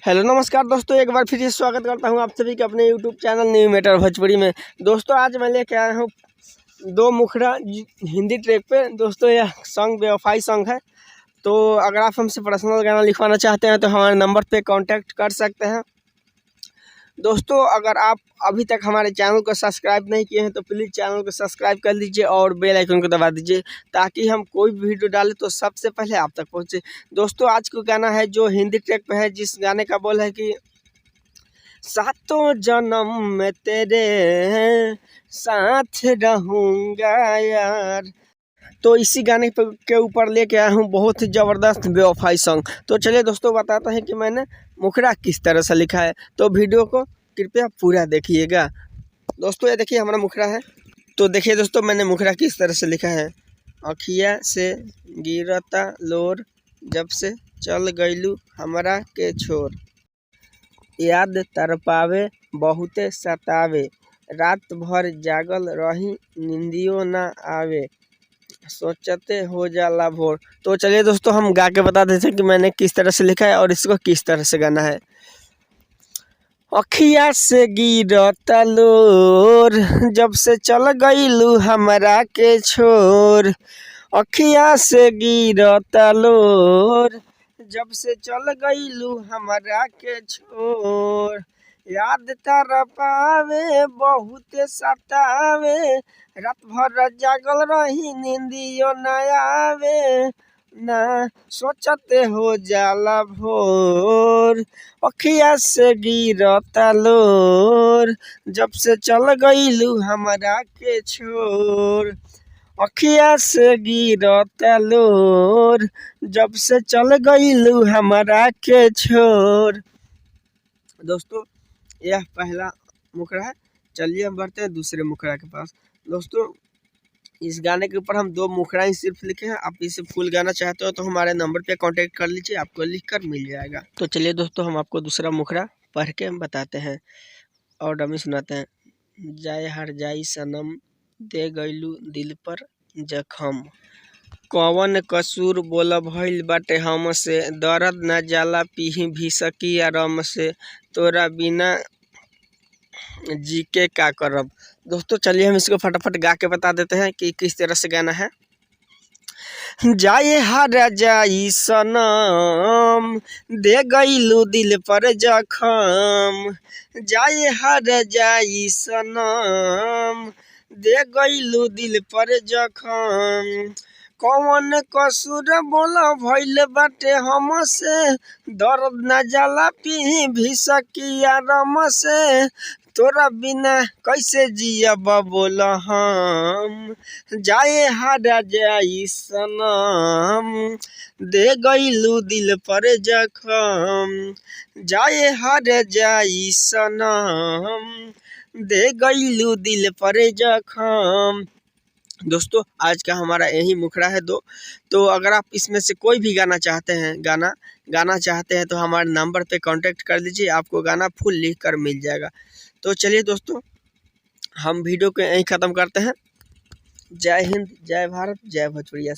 Hello नमस्कार दोस्तों, एक बार फिर से स्वागत करता हूं आप सभी के अपने YouTube channel new matter Bhojpuri में। दोस्तों आज मैं लेके आया हूं दो मुखड़ा हिंदी ट्रैक पे। दोस्तों यह सॉन्ग बेवफाई सॉन्ग है। तो अगर आप हमसे पर्सनल गाना लिखवाना चाहते हैं तो हमारे नंबर पे कांटेक्ट कर सकते हैं। दोस्तों अगर आप अभी तक हमारे चैनल को सब्सक्राइब नहीं किए हैं तो प्लीज़ चैनल को सब्सक्राइब कर लीजिए और बेल आइकन को दबा दीजिए ताकि हम कोई भी वीडियो डालें तो सबसे पहले आप तक पहुंचे। दोस्तों आज को गाना है जो हिंदी ट्रैक पे है, जिस गाने का बोल है कि सातों जन्म में तेरे साथ रहूँगा यार। तो इसी गाने के ऊपर लेके आया हूँ बहुत ही ज़बरदस्त बेवफाई सॉन्ग। तो चलिए दोस्तों बताता है कि मैंने मुखड़ा किस तरह से लिखा है, तो वीडियो को कृपया पूरा देखिएगा। दोस्तों ये देखिए हमारा मुखड़ा है। तो देखिए दोस्तों मैंने मुखड़ा किस तरह से लिखा है। अखिया से गिरता लोर जब से चल गईलू हमरा के छोर, याद तरपावे बहुते सतावे, रात भर जागल रही नींदियों ना आवे, सोचते हो जाला भोर। तो चलिए दोस्तों हम गा के बता देते हैं कि मैंने किस तरह से लिखा है और इसको किस तरह से गाना है। अखिया से गिरता लोर जब से चल गईलू हमरा के छोर, अखिया से गिरता लोर जब से चल गईलू हमरा के छोर, याद तरपावे बहुत सतावे, रात भर जागल रही नींदियों न आवे, ना सोचते हो जाला भोर, अखिया से गिरता लोर जब से चल गईलू हमरा के छोर, अखिया से गिरता लोर जब से चल गईलू हमरा के छोर। दोस्तों यह पहला मुखड़ा है। चलिए हम बढ़ते हैं दूसरे मुखड़ा के पास। दोस्तों इस गाने के ऊपर हम दो मुखड़ा ही सिर्फ लिखे हैं। आप इसे फुल गाना चाहते हो तो हमारे नंबर पे कांटेक्ट कर लीजिए, आपको लिखकर मिल जाएगा। तो चलिए दोस्तों हम आपको दूसरा मुखड़ा पढ़ के बताते हैं और डमी सुनाते हैं। जाए हर जाई सनम दे गईलू दिल पर जखम, कौन कसूर बोल भइल बाटे हमसे, दर्द न जाला पीही भी सकी आराम से, तोरा बिना जी के का करब। दोस्तों चलिए हम इसको फटाफट गा के बता देते हैं कि किस तरह से गाना है। जाए हर जाई सनम दे गईलू दिल पर जखम, जाए हर जाई सनम दे गईलू दिल पर जखम, कौन कसूर बोला भइल बाटे हमसे, दर्द न जाला पी भी सकी आराम से, तोरा बिना कैसे जियब बोल हम, जाए हारा जाई सनम दे गईलू दिल पर जखम, जाए हारा जाई सनम दे गईलू दिल पर जखम। दोस्तों आज का हमारा यही मुखड़ा है दो। तो अगर आप इसमें से कोई भी गाना चाहते हैं गाना चाहते हैं तो हमारे नंबर पे कांटेक्ट कर लीजिए, आपको गाना फुल लिख कर मिल जाएगा। तो चलिए दोस्तों हम वीडियो को यहीं ख़त्म करते हैं। जय हिंद, जय भारत, जय भोजपुरिया।